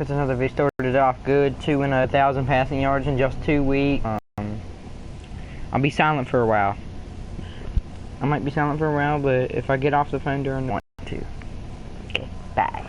That's another video. Started off good, 1,000 passing yards in just 2 weeks. I'll be silent for a while. I might be silent for a while, but if I get off the phone during the 1, 2. Okay, bye.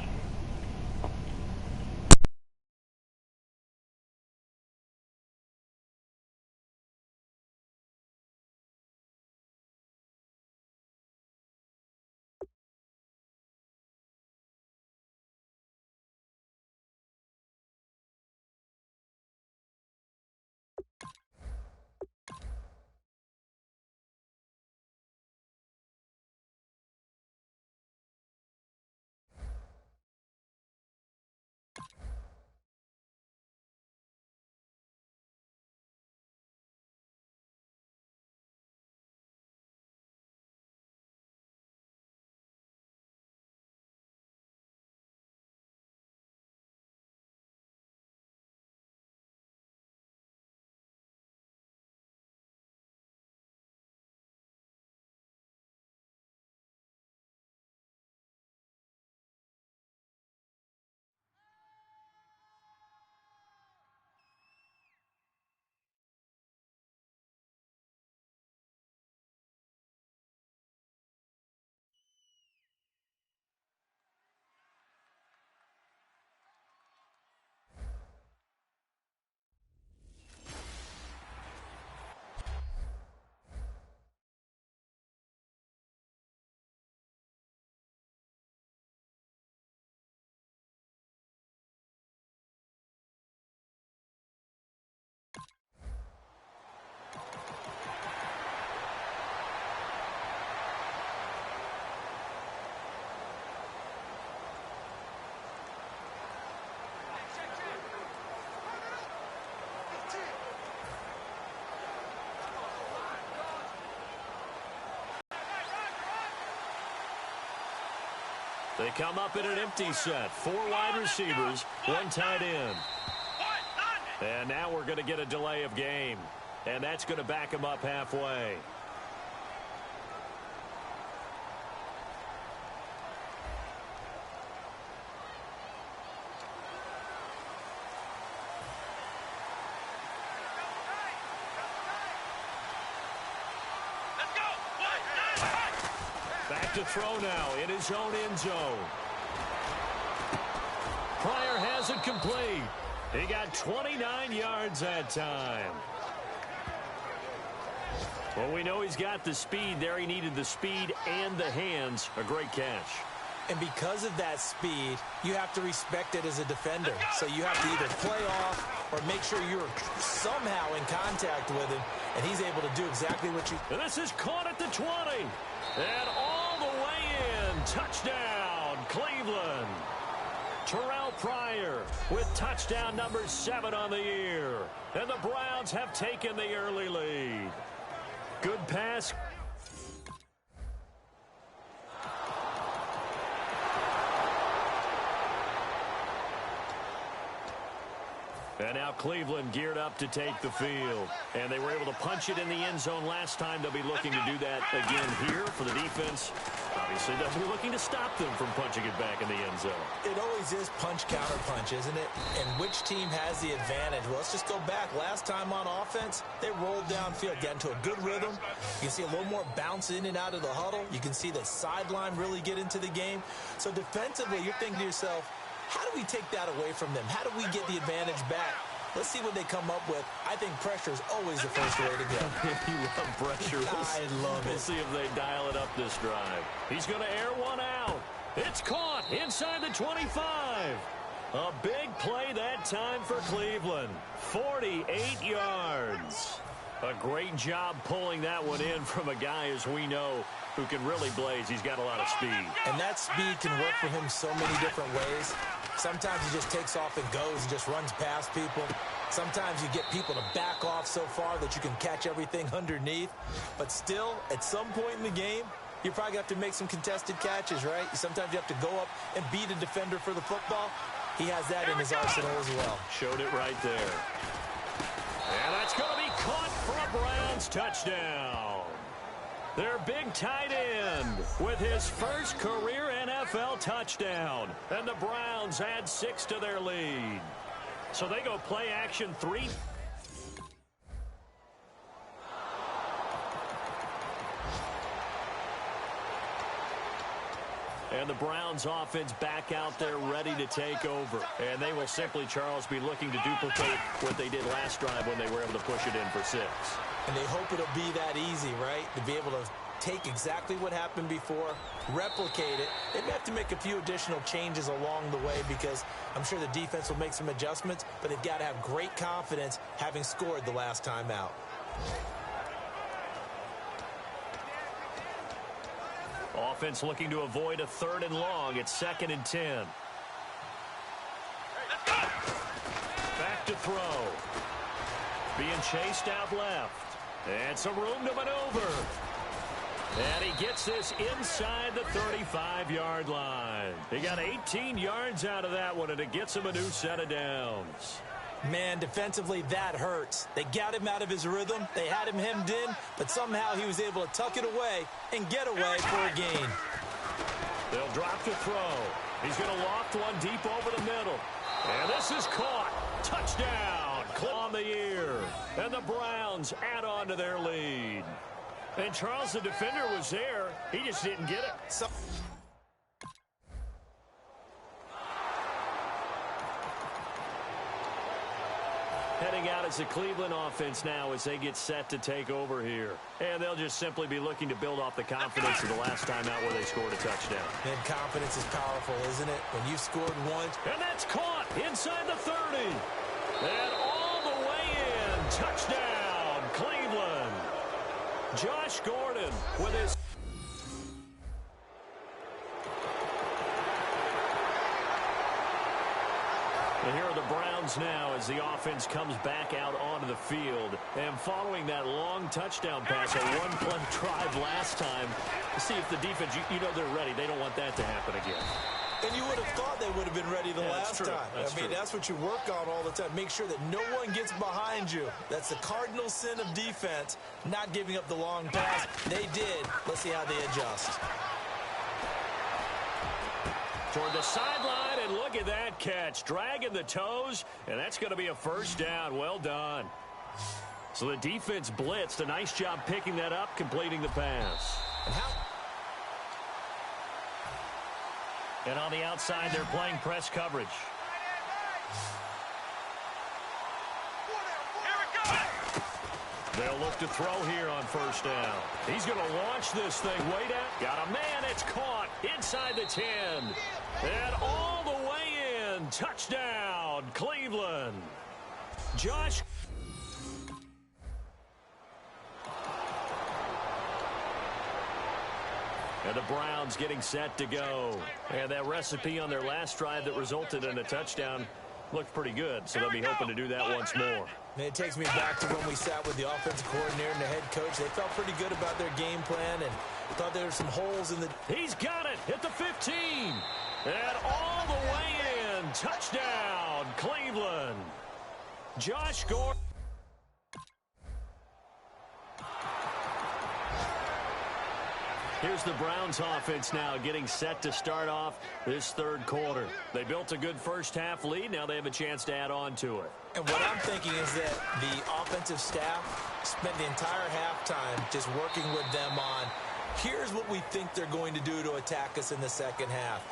They come up in an empty set. 4 wide receivers, 1 tight end. And now we're going to get a delay of game. And that's going to back them up halfway. Back to throw now in his own end zone. Pryor has it complete. He got 29 yards that time. Well, we know he's got the speed there. He needed the speed and the hands. A great catch. And because of that speed, you have to respect it as a defender. So you have to either play off or make sure you're somehow in contact with him, and he's able to do exactly what you... And this is caught at the 20. And all the way in. Touchdown, Cleveland. Terrell Pryor with touchdown number 7 on the year. And the Browns have taken the early lead. Good pass. And now Cleveland geared up to take the field. And they were able to punch it in the end zone last time. They'll be looking to do that again here for the defense. Obviously, they'll be looking to stop them from punching it back in the end zone. It always is punch-counter-punch, isn't it? And which team has the advantage? Well, let's just go back. Last time on offense, they rolled downfield, got into a good rhythm. You can see a little more bounce in and out of the huddle. You can see the sideline really get into the game. So defensively, you're thinking to yourself, how do we take that away from them? How do we get the advantage back? Let's see what they come up with. I think pressure is always the first way to go. You love pressure. I love it. We'll see if they dial it up this drive. He's going to air one out. It's caught inside the 25. A big play that time for Cleveland. 48 yards. A great job pulling that one in from a guy, as we know, who can really blaze. He's got a lot of speed. And that speed can work for him so many different ways. Sometimes he just takes off and goes and just runs past people. Sometimes you get people to back off so far that you can catch everything underneath. But still, at some point in the game, you're probably going to have to make some contested catches, right? Sometimes you have to go up and beat a defender for the football. He has that in his arsenal as well. Showed it right there. And that's going to be caught for a Browns touchdown. Their big tight end with his first career NFL touchdown. And the Browns add 6 to their lead. So they go play action 3. And the Browns offense back out there ready to take over. And they will simply, Charles, be looking to duplicate what they did last drive when they were able to push it in for 6. And they hope it'll be that easy, right? To be able to take exactly what happened before, replicate it. They may have to make a few additional changes along the way because I'm sure the defense will make some adjustments, but they've got to have great confidence having scored the last time out. Offense looking to avoid a 3rd and long. It's 2nd and 10. Back to throw. Being chased out left. And some room to maneuver. And he gets this inside the 35-yard line. He got 18 yards out of that one, and it gets him a new set of downs. Man, defensively, that hurts. They got him out of his rhythm. They had him hemmed in, but somehow he was able to tuck it away and get away for a gain. They'll drop to throw. He's going to loft one deep over the middle. And this is caught. Touchdown. On the year. And the Browns add on to their lead. And Charles, the defender, was there. He just didn't get it. Heading out as the Cleveland offense now as they get set to take over here. And they'll just simply be looking to build off the confidence of the last time out where they scored a touchdown. And confidence is powerful, isn't it? When you've scored once. And that's caught inside the 30. And all the way in. Touchdown, Cleveland. Josh Gordon with his... And here are the Browns now as the offense comes back out onto the field. And following that long touchdown pass, a one-play drive last time, to see if the defense, you know they're ready. They don't want that to happen again. And you would have thought they would have been ready the last time. I mean, that's what you work on all the time. Make sure that no one gets behind you. That's the cardinal sin of defense, not giving up the long pass. They did. Let's see how they adjust. Toward the sideline, and look at that catch. Dragging the toes, and that's going to be a first down. Well done. So the defense blitzed. A nice job picking that up, completing the pass. And on the outside, they're playing press coverage. They'll look to throw here on first down. He's going to launch this thing way down. Got a man. It's caught inside the 10. And all the way in. Touchdown, Cleveland. Josh. And the Browns getting set to go. And that recipe on their last drive that resulted in a touchdown looked pretty good, so they'll be hoping to do that once more. And it takes me back to when we sat with the offensive coordinator and the head coach. They felt pretty good about their game plan and thought there were some holes in the... He's got it at the 15. And all the way in. Touchdown, Cleveland. Josh Gordon. Here's the Browns offense now getting set to start off this third quarter. They built a good first half lead. Now they have a chance to add on to it. And what I'm thinking is that the offensive staff spent the entire halftime just working with them on, here's what we think they're going to do to attack us in the second half.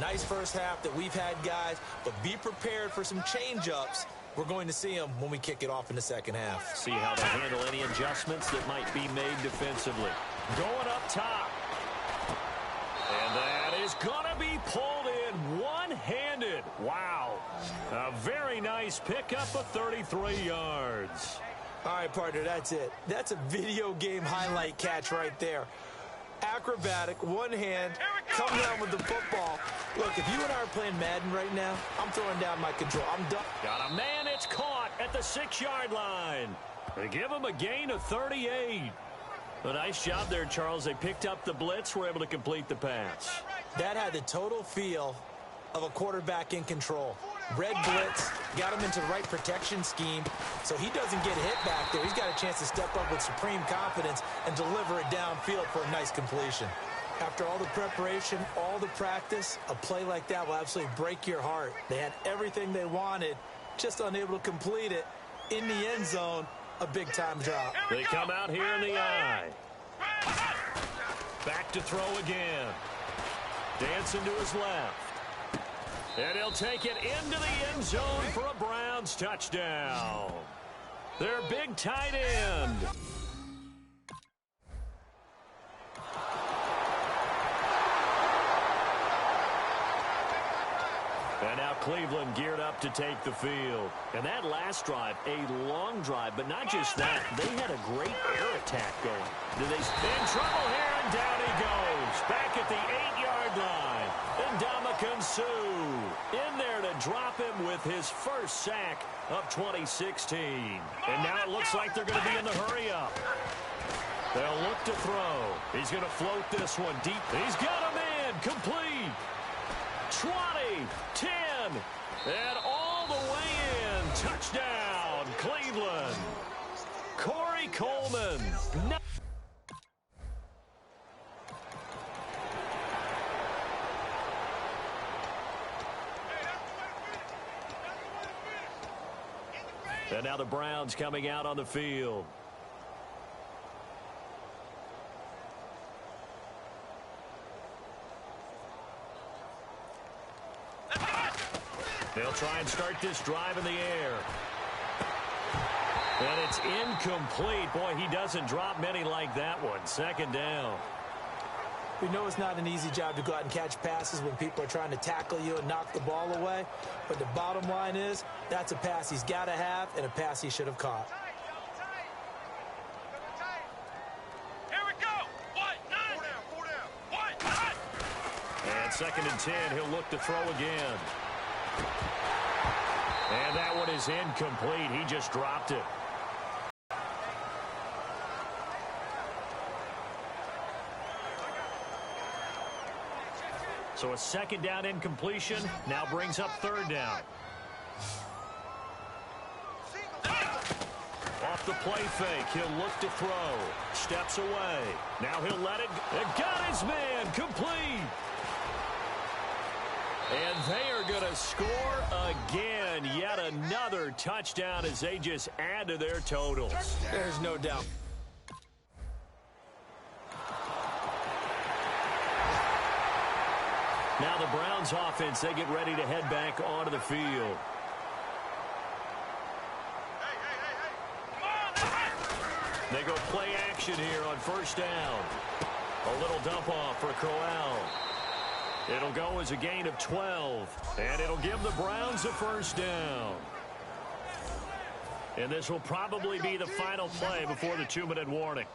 Nice first half that we've had, guys, but be prepared for some change-ups. We're going to see them when we kick it off in the second half. See how they handle any adjustments that might be made defensively. Going up top. And that is going to be pulled in one-handed. Wow. A very nice pickup of 33 yards. All right, partner, that's it. That's a video game highlight catch right there. Acrobatic, one hand, come down with the football. Look, if you and I are playing Madden right now, I'm throwing down my control. I'm done. Got a man, it's caught at the 6-yard line. They give him a gain of 38. A nice job there, Charles. They picked up the blitz, were able to complete the pass. That had the total feel of a quarterback in control. Red blitz, got him into the right protection scheme, so he doesn't get hit back there. He's got a chance to step up with supreme confidence and deliver it downfield for a nice completion. After all the preparation, all the practice, a play like that will absolutely break your heart. They had everything they wanted, just unable to complete it. In the end zone, a big-time drop. They come out here in the eye. Back to throw again. Dancing to his left. And he'll take it into the end zone for a Browns touchdown. Their big tight end. And now Cleveland geared up to take the field. And that last drive, a long drive, but not just that. They had a great air attack going. In trouble here, and down he goes. Back at the 8-yard line. And Ndamukong Suh in there to drop him with his first sack of 2016. And now it looks like they're going to be in the hurry-up. They'll look to throw. He's going to float this one deep. He's got him in. Complete. 20, 10, and all the way in. Touchdown, Cleveland. Corey Coleman. And now the Browns coming out on the field. They'll try and start this drive in the air. And it's incomplete. Boy, he doesn't drop many like that one. Second down. We know it's not an easy job to go out and catch passes when people are trying to tackle you and knock the ball away. But the bottom line is, that's a pass he's got to have and a pass he should have caught. Here we go. 4 down. And 2nd and 10, he'll look to throw again. And that one is incomplete. He just dropped it. So a 2nd down incompletion now brings up 3rd down. Off the play fake, he'll look to throw. Steps away. Now he'll let it. And got his man. Complete. And they are going to score again. Yet another touchdown as they just add to their totals. There's no doubt. Now the Browns offense, they get ready to head back onto the field. They go play action here on 1st down. A little dump off for Crowell. It'll go as a gain of 12, and it'll give the Browns a 1st down. And this will probably be the final play before the 2-minute warning.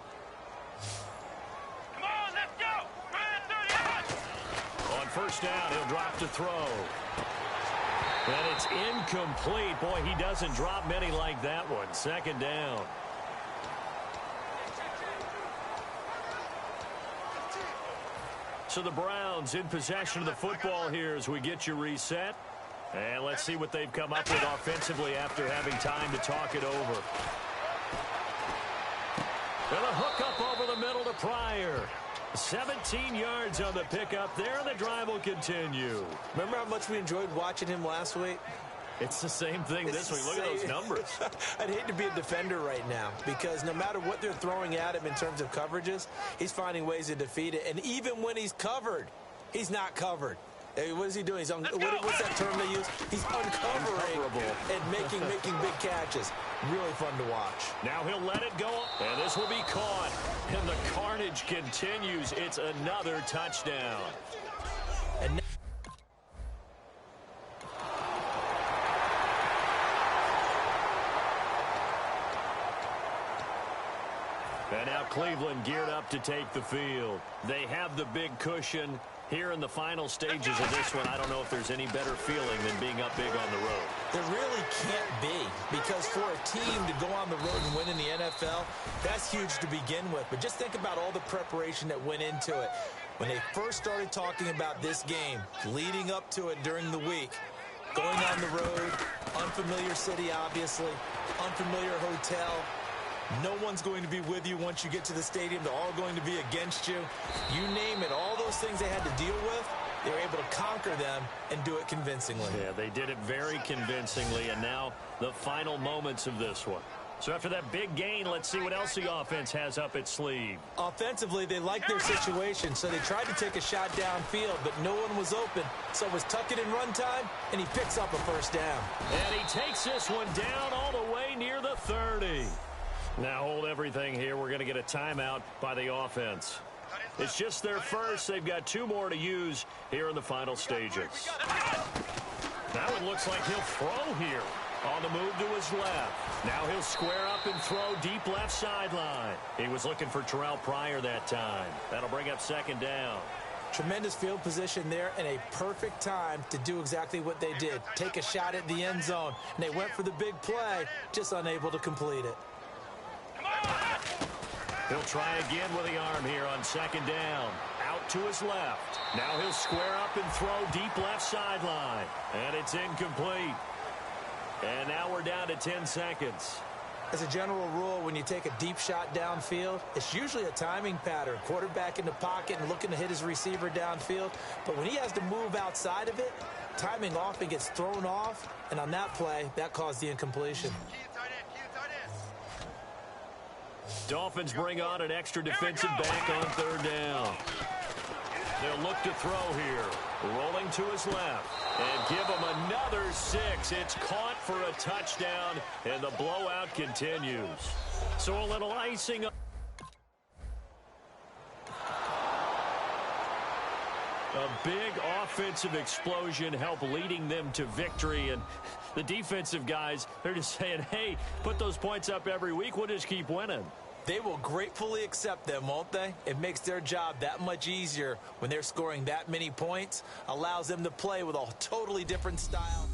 Come on, let's go. On 1st down, he'll drop to throw. And it's incomplete. Boy, he doesn't drop many like that one. 2nd down. So the Browns in possession of the football here as we get you reset. And let's see what they've come up with offensively after having time to talk it over. And a hook up over the middle to Pryor. 17 yards on the pickup there, and the drive will continue. Remember how much we enjoyed watching him last week? It's the same thing this week. Look at those numbers. I'd hate to be a defender right now because no matter what they're throwing at him in terms of coverages, he's finding ways to defeat it. And even when he's covered, he's not covered. Hey, what is he doing? What's that term they use? He's uncovering and making big catches. Really fun to watch. Now he'll let it go, and this will be caught. And the carnage continues. It's another touchdown. And now Cleveland geared up to take the field. They have the big cushion. Here in the final stages of this one, I don't know if there's any better feeling than being up big on the road. There really can't be, because for a team to go on the road and win in the NFL, that's huge to begin with. But just think about all the preparation that went into it. When they first started talking about this game, leading up to it during the week, Going on the road, unfamiliar city, obviously, unfamiliar hotel. No one's going to be with you once you get to the stadium. They're all going to be against you. You name it, all those things they had to deal with, they were able to conquer them and do it convincingly. Yeah, they did it very convincingly, and now the final moments of this one. So after that big gain, let's see what else the offense has up its sleeve. Offensively, they liked their situation, so they tried to take a shot downfield, but no one was open. So it was tuck it in run time, and he picks up a first down. And he takes this one down all the way near the 30. Now hold everything here. We're going to get a timeout by the offense. It's just their first. They've got 2 more to use here in the final stages. That one looks like he'll throw here. On the move to his left. Now he'll square up and throw deep left sideline. He was looking for Terrell Pryor that time. That'll bring up second down. Tremendous field position there and a perfect time to do exactly what they did. Take a shot at the end zone. And they went for the big play, just unable to complete it. He'll try again with the arm here on second down. Out to his left. Now he'll square up and throw deep left sideline. And it's incomplete. And now we're down to 10 seconds. As a general rule, when you take a deep shot downfield, it's usually a timing pattern. Quarterback in the pocket and looking to hit his receiver downfield. But when he has to move outside of it, timing often gets thrown off. And on that play, that caused the incompletion. Dolphins bring on an extra defensive back on third down. They'll look to throw here. Rolling to his left. And give him another 6. It's caught for a touchdown, and the blowout continues. So a little icing. A big offensive explosion helped leading them to victory. And the defensive guys, they're just saying, hey, put those points up every week. We'll just keep winning. They will gratefully accept them, won't they? It makes their job that much easier when they're scoring that many points. Allows them to play with a totally different style.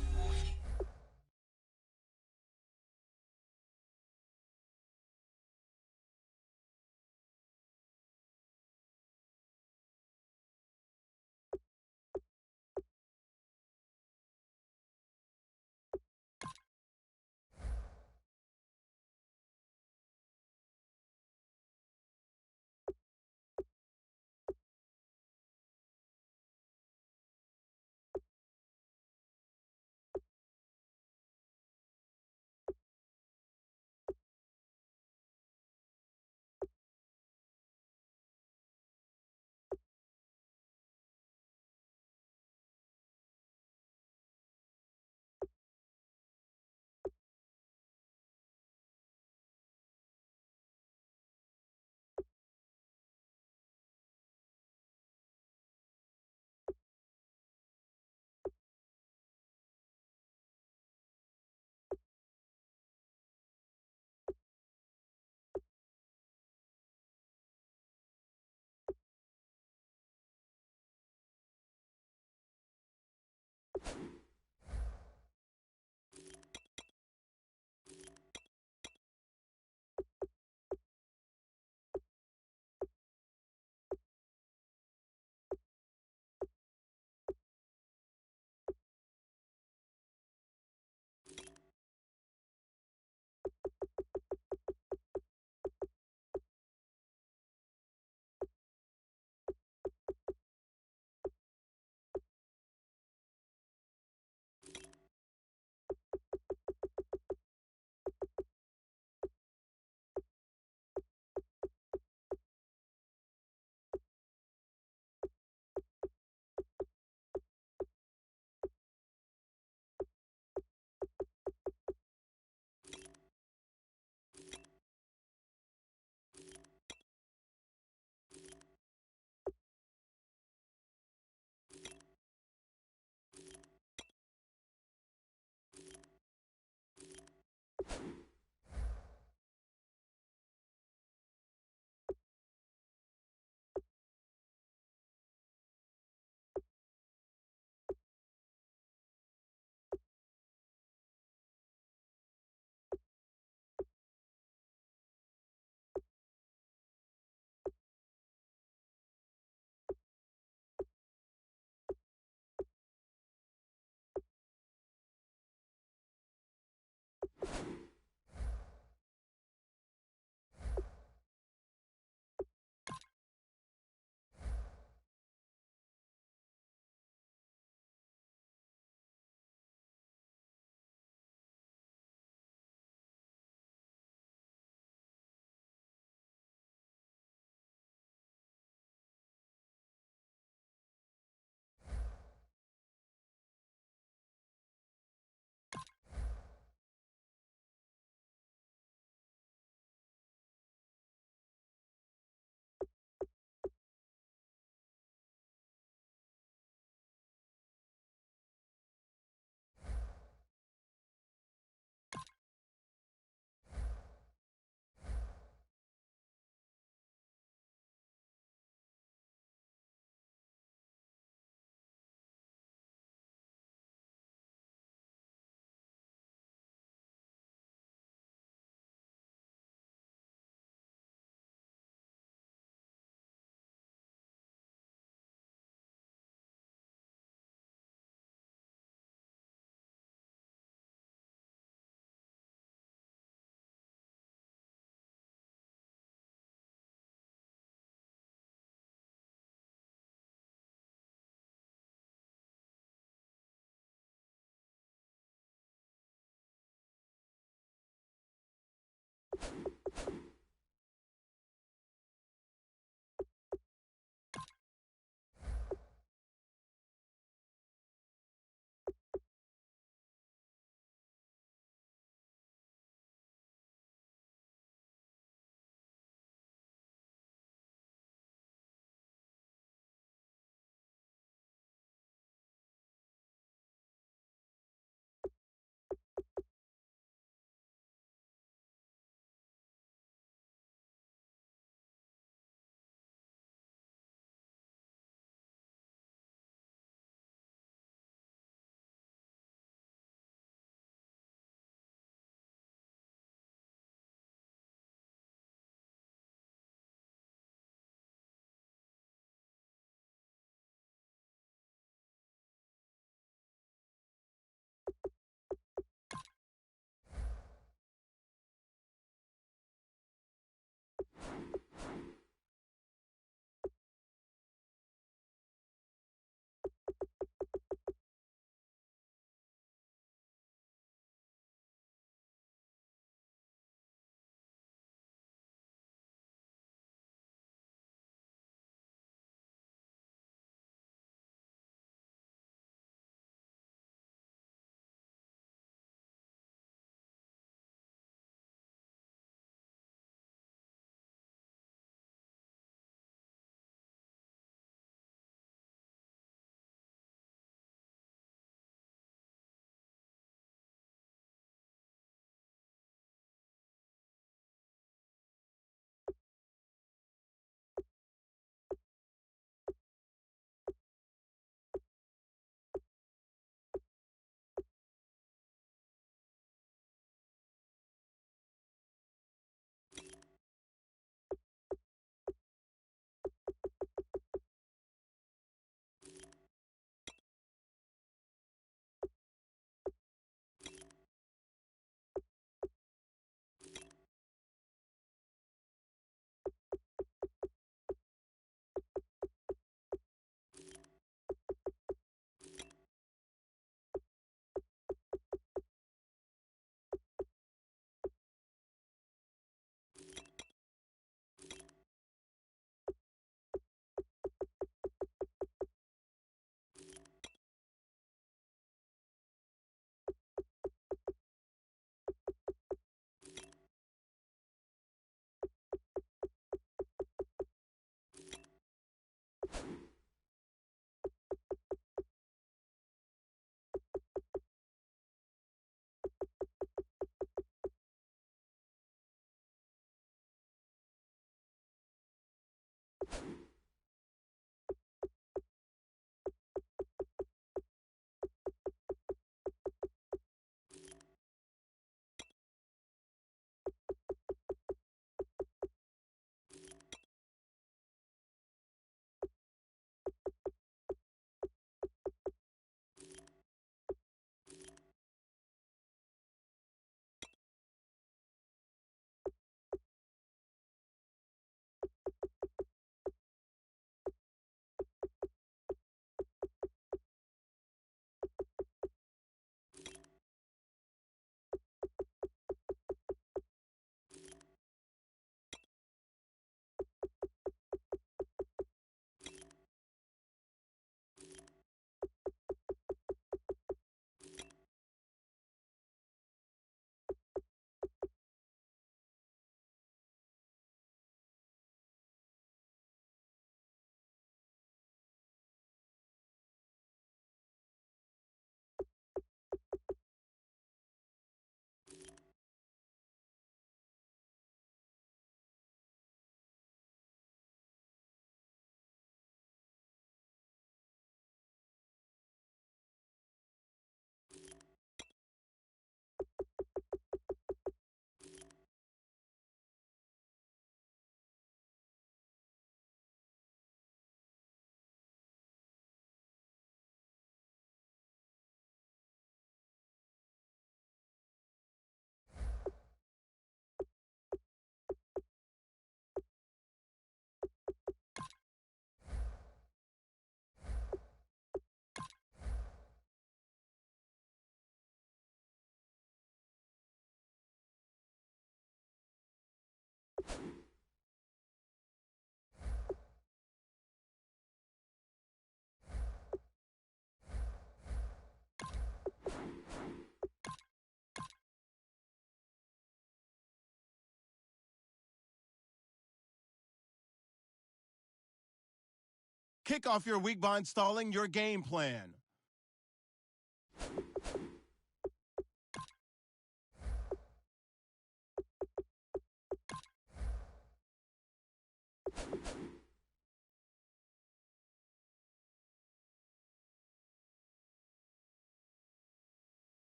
Kick off your week by installing your game plan.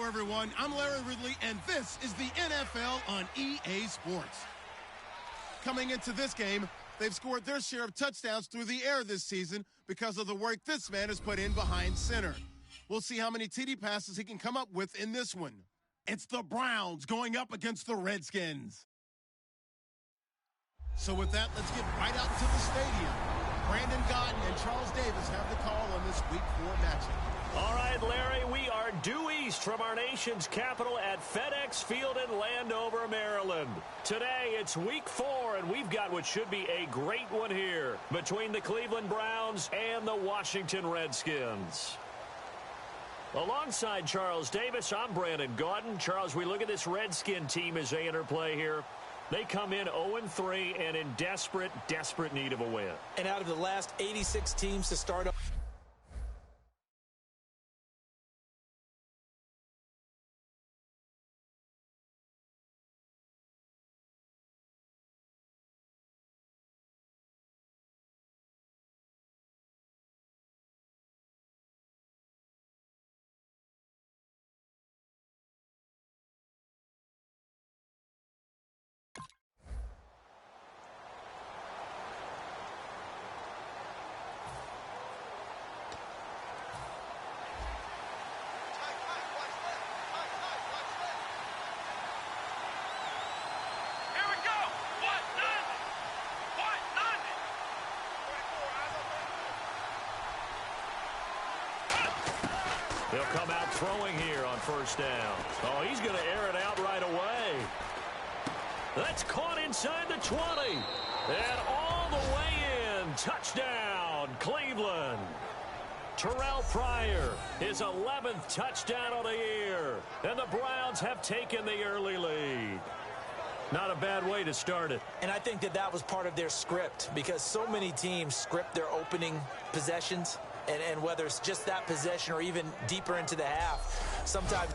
everyone. I'm Larry Ridley, and this is the NFL on EA Sports. Coming into this game, they've scored their share of touchdowns through the air this season because of the work this man has put in behind center. We'll see how many TD passes he can come up with in this one. It's the Browns going up against the Redskins. So with that, let's get right out into the stadium. Brandon Godden and Charles Davis have the call on this Week 4 matchup. All right, Larry, we are due east from our nation's capital at FedEx Field in Landover, Maryland. Today, it's Week 4, and we've got what should be a great one here between the Cleveland Browns and the Washington Redskins. Alongside Charles Davis, I'm Brandon Gaudin. Charles, we look at this Redskin team as they enter play here. They come in 0-3 and in desperate, desperate need of a win. And out of the last 86 teams to start up. He'll come out throwing here on first down. Oh, he's going to air it out right away. That's caught inside the 20. And all the way in. Touchdown, Cleveland. Terrell Pryor, his 11th touchdown of the year. And the Browns have taken the early lead. Not a bad way to start it. And I think that was part of their script, because so many teams script their opening possessions. And whether it's just that possession or even deeper into the half, sometimes.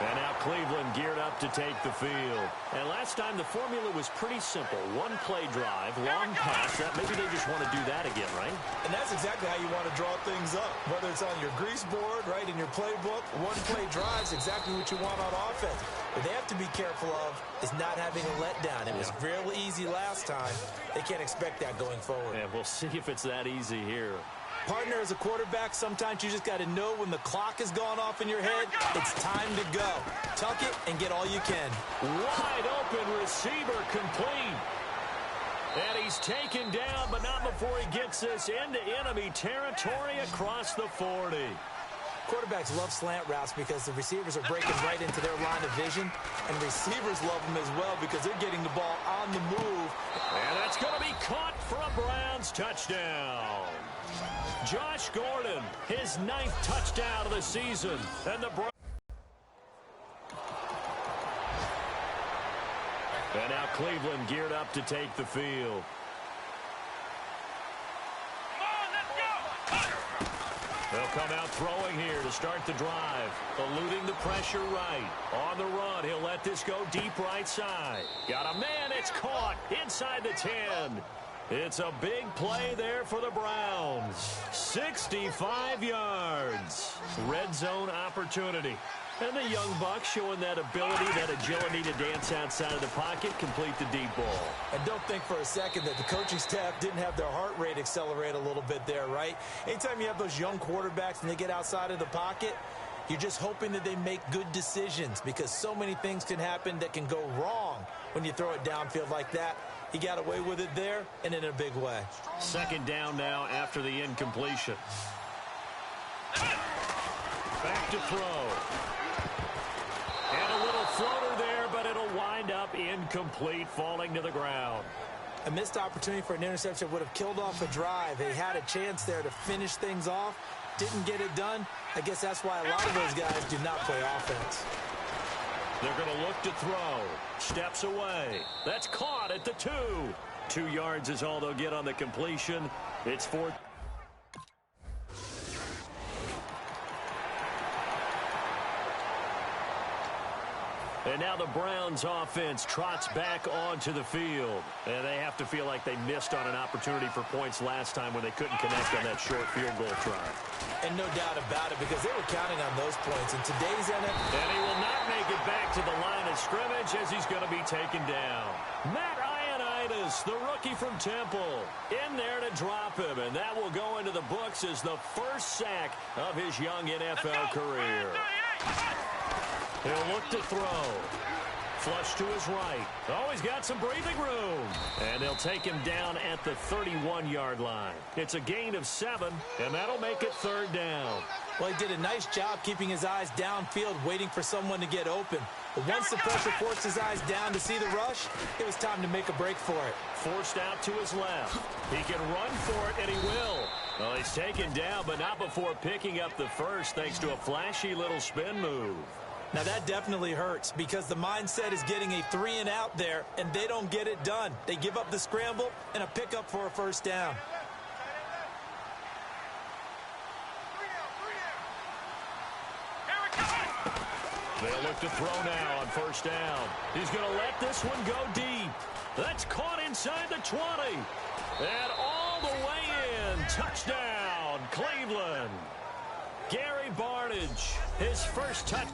And now Cleveland geared up to take the field. And last time the formula was pretty simple. One play drive, long pass. Maybe they just want to do that again, right? And that's exactly how you want to draw things up. Whether it's on your grease board, right, in your playbook, one play drive is exactly what you want on offense. What they have to be careful of is not having a letdown. It was real easy last time. They can't expect that going forward. Yeah, we'll see if it's that easy here. Partner, as a quarterback, sometimes you just got to know when the clock has gone off in your head, it's time to go. Tuck it and get all you can. Wide open receiver complete. And he's taken down, but not before he gets this into enemy territory across the 40. Quarterbacks love slant routes because the receivers are breaking right into their line of vision, and receivers love them as well because they're getting the ball on the move. And that's going to be caught for a Browns touchdown. Josh Gordon, his 9th touchdown of the season, and the Browns. And now Cleveland geared up to take the field. They'll come out throwing here to start the drive. Eluding the pressure right. On the run, he'll let this go deep right side. Got a man, it's caught inside the 10. It's a big play there for the Browns. 65 yards. Red zone opportunity. And the young buck showing that ability, that agility to dance outside of the pocket, complete the deep ball. And don't think for a second that the coaching staff didn't have their heart rate accelerate a little bit there, right? Anytime you have those young quarterbacks and they get outside of the pocket, you're just hoping that they make good decisions, because so many things can happen that can go wrong when you throw it downfield like that. He got away with it there and in a big way. Second down now after the incompletion. Back to throw. And a little floater there, but it'll wind up incomplete, falling to the ground. A missed opportunity for an interception would have killed off a drive. They had a chance there to finish things off. Didn't get it done. I guess that's why a lot of those guys do not play offense. They're going to look to throw. Steps away. That's caught at the 2. 2 yards is all they'll get on the completion. It's 4. And now the Browns offense trots back onto the field. And they have to feel like they missed on an opportunity for points last time when they couldn't connect on that short field goal try. And no doubt about it, because they were counting on those points in today's NFL. And he will not make it back to the line of scrimmage as he's going to be taken down. Matt Ioannidis, the rookie from Temple, in there to drop him. And that will go into the books as the first sack of his young NFL career. He'll look to throw. Flush to his right. Oh, he's got some breathing room. And they'll take him down at the 31-yard line. It's a gain of 7, and that'll make it third down. Well, he did a nice job keeping his eyes downfield, waiting for someone to get open. But once the pressure forced his eyes down to see the rush, it was time to make a break for it. Forced out to his left. He can run for it, and he will. Well, he's taken down, but not before picking up the first, thanks to a flashy little spin move. Now, that definitely hurts because the mindset is getting a 3-and-out there, and they don't get it done. They give up the scramble and a pickup for a first down. They'll look to throw now on first down. He's going to let this one go deep. That's caught inside the 20. And all the way in. Touchdown, Cleveland. Gary Barnidge, his first touch.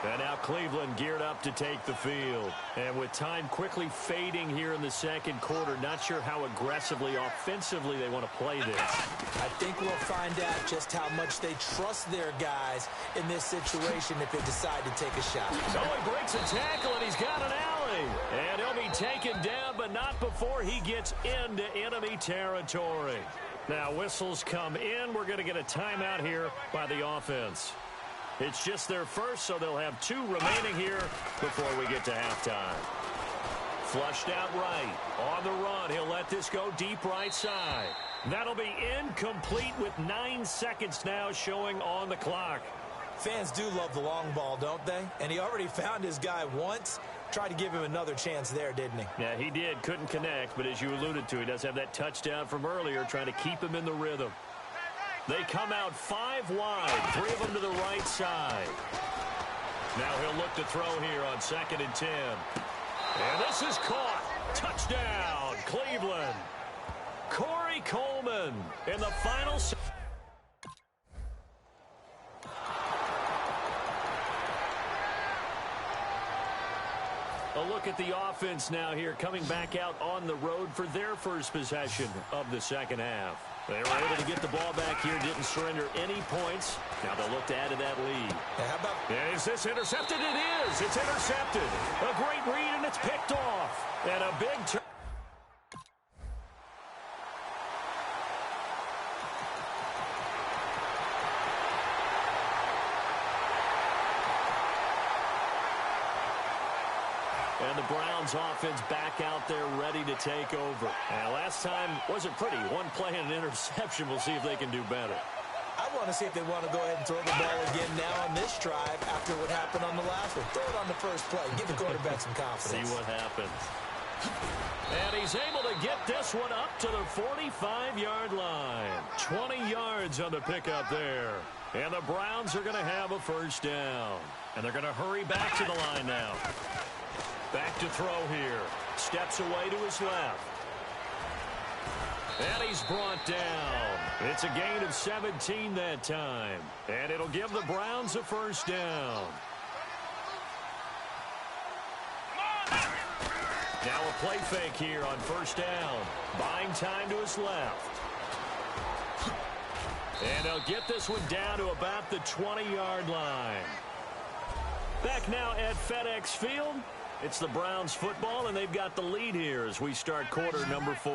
And now Cleveland geared up to take the field. And with time quickly fading here in the second quarter, not sure how aggressively, offensively they want to play this. I think we'll find out just how much they trust their guys in this situation if they decide to take a shot. So he breaks a tackle, and he's got an alley. And he'll be taken down, but not before he gets into enemy territory. Now whistles come in. We're going to get a timeout here by the offense. It's just their first, so they'll have 2 remaining here before we get to halftime. Flushed out right. On the run, he'll let this go deep right side. That'll be incomplete with 9 seconds now showing on the clock. Fans do love the long ball, don't they? And he already found his guy once. Tried to give him another chance there, didn't he? Yeah, he did. Couldn't connect, but as you alluded to, he does have that touchdown from earlier, trying to keep him in the rhythm. They come out 5 wide, 3 of them to the right side. Now he'll look to throw here on 2nd and 10. And this is caught. Touchdown, Cleveland. Corey Coleman in the final. A look at the offense now here, coming back out on the road for their first possession of the second half. They were able to get the ball back here, didn't surrender any points. Now they'll look to add to that lead. How about, is this intercepted? It is. It's intercepted. A great read, and it's picked off. And a big turn. And the Browns offense back out there ready to take over. Now, last time wasn't pretty. 1 play and an interception. We'll see if they can do better. I want to see if they want to go ahead and throw the ball again now on this drive after what happened on the last one. Throw it on the first play. Give the quarterback some confidence. See what happens. And he's able to get this one up to the 45-yard line. 20 yards on the pickup there. And the Browns are going to have a first down. And they're going to hurry back to the line now. Back to throw here. Steps away to his left. And he's brought down. It's a gain of 17 that time. And it'll give the Browns a first down. Now a play fake here on first down. Buying time to his left. And they'll get this one down to about the 20-yard line. Back now at FedEx Field. It's the Browns football, and they've got the lead here as we start quarter number 4.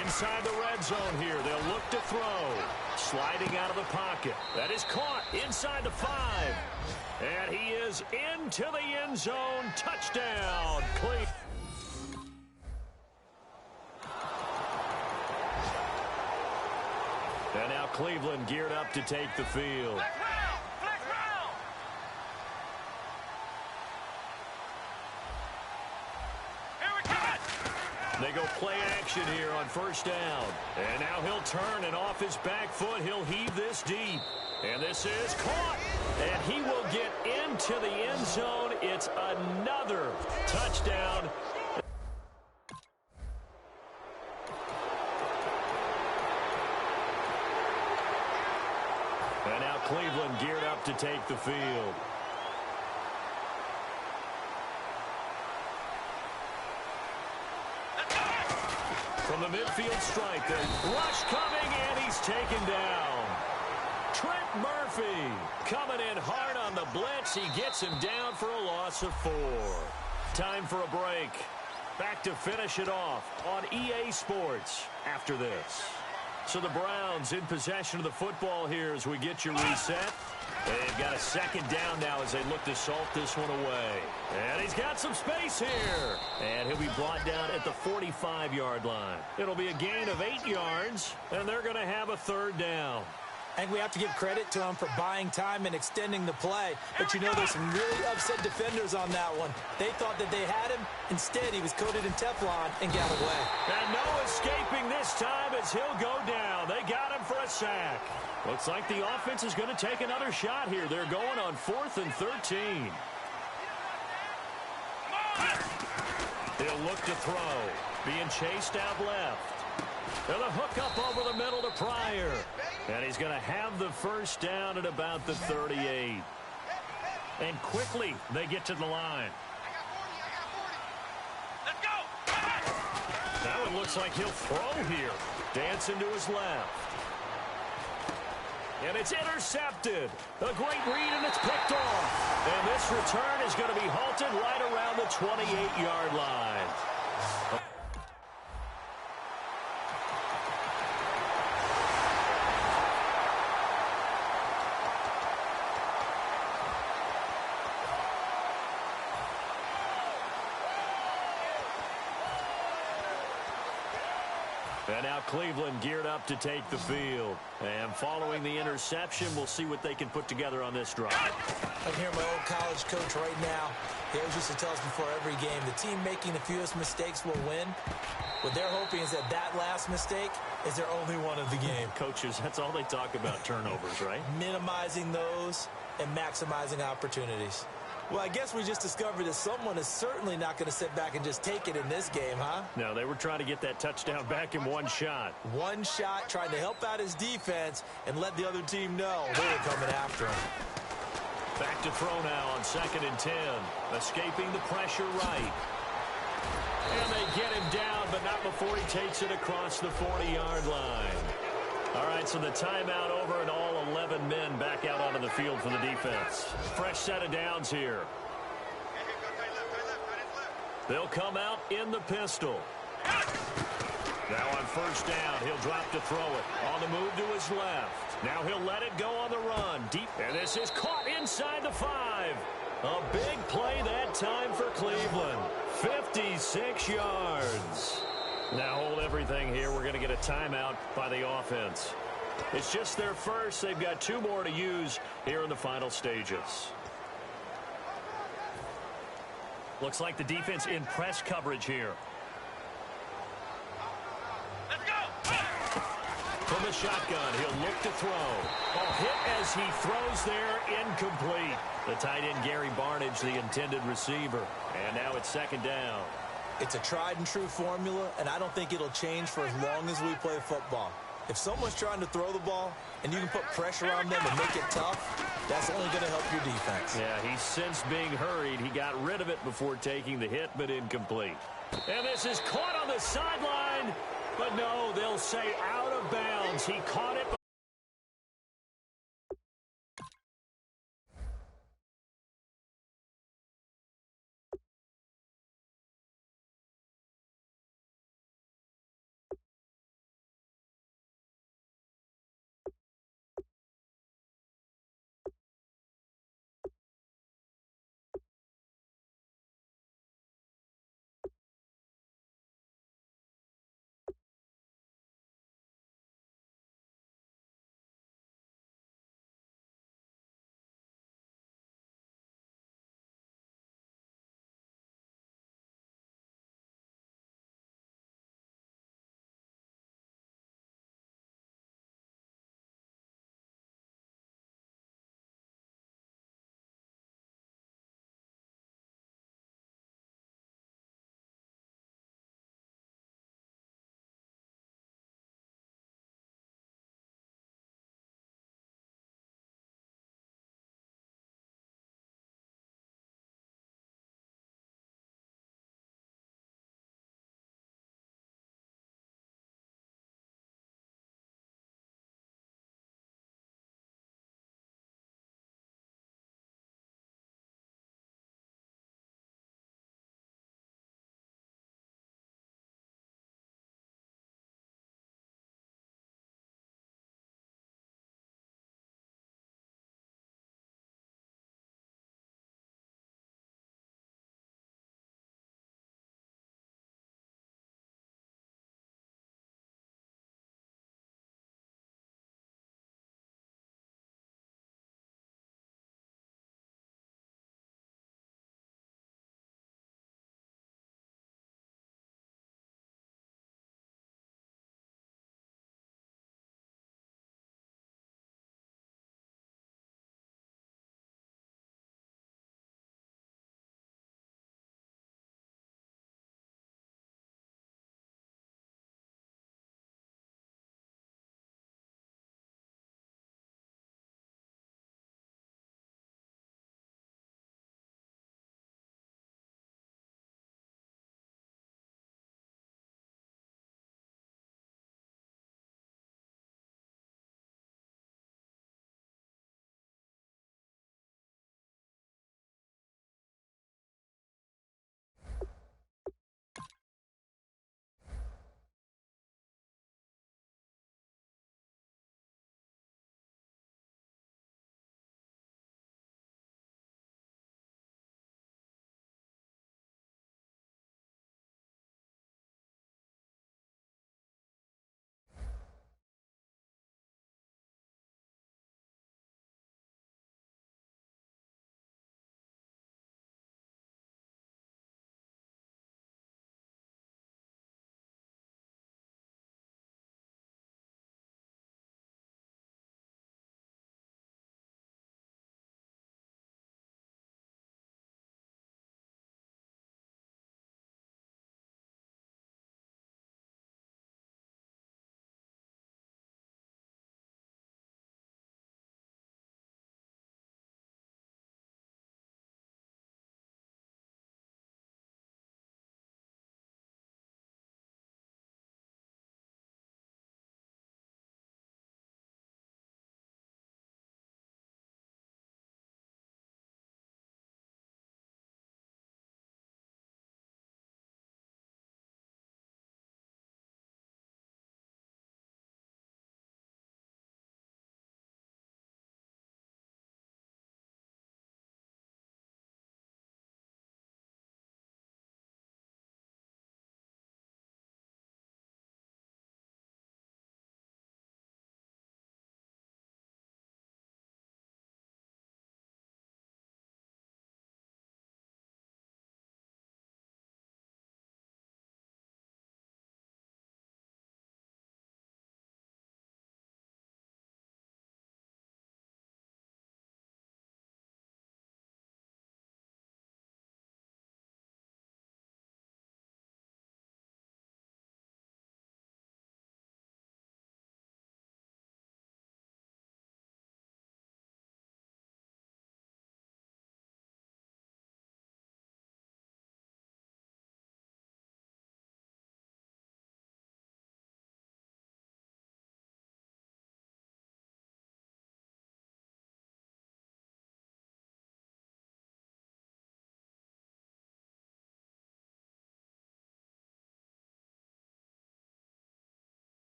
Inside the red zone here, they'll look to throw. Sliding out of the pocket. That is caught inside the 5. And he is into the end zone. Touchdown, Cleveland. And now Cleveland geared up to take the field. They go play action here on first down. And now he'll turn, and off his back foot, he'll heave this deep. And this is caught. And he will get into the end zone. It's another touchdown. And now Cleveland geared up to take the field. From the midfield stripe, the rush coming, and he's taken down. Trent Murphy coming in hard on the blitz. He gets him down for a loss of 4. Time for a break. Back to finish it off on EA Sports after this. So the Browns in possession of the football here as we get you reset. They've got a second down now as they look to salt this one away. And he's got some space here. And he'll be brought down at the 45-yard line. It'll be a gain of 8 yards, and they're going to have a third down. I think we have to give credit to him for buying time and extending the play. But, you know, there's some really upset defenders on that one. They thought that they had him. Instead, he was coated in Teflon and got away. And no escaping this time as he'll go down. They got him for a sack. Looks like the offense is going to take another shot here. They're going on 4th and 13. He'll look to throw. Being chased out left. And a hook up over the middle to Pryor. And he's going to have the first down at about the 38. And quickly, they get to the line. Let's go. That one looks like he'll throw here. Dancing to his left. And it's intercepted. A great read, and it's picked off. And this return is going to be halted right around the 28-yard line. And now Cleveland geared up to take the field. And following the interception, we'll see what they can put together on this drive. I'm hearing my old college coach right now. He always used to tell us before every game, the team making the fewest mistakes will win. What they're hoping is that that last mistake is their only one of the game. Coaches, that's all they talk about, turnovers, right? Minimizing those and maximizing opportunities. Well, I guess we just discovered that someone is certainly not going to sit back and just take it in this game, huh? No, they were trying to get that touchdown back in one shot. One shot, trying to help out his defense and let the other team know they were coming after him. Back to throw now on 2nd and 10. Escaping the pressure right. And they get him down, but not before he takes it across the 40-yard line. All right, so the timeout over and all 11 men back out onto the field for the defense. Fresh set of downs here. They'll come out in the pistol. Now on first down, he'll drop to throw it. On the move to his left. Now he'll let it go on the run. Deep, and this is caught inside the 5. A big play that time for Cleveland. 56 yards. Now hold everything here. We're going to get a timeout by the offense. It's just their first. They've got 2 more to use here in the final stages. Looks like the defense in press coverage here. Let's go. From the shotgun, he'll look to throw. A hit as he throws there, incomplete. The tight end, Gary Barnage, the intended receiver. And now it's 2nd down. It's a tried-and-true formula, and I don't think it'll change for as long as we play football. If someone's trying to throw the ball and you can put pressure on them and make it tough, that's only going to help your defense. Yeah, he's since being hurried. He got rid of it before taking the hit, but incomplete. And this is caught on the sideline, but no, they'll say out of bounds. He caught it.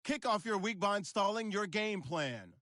Kick off your week by installing your game plan.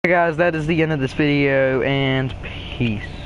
guys, that is the end of this video, and peace.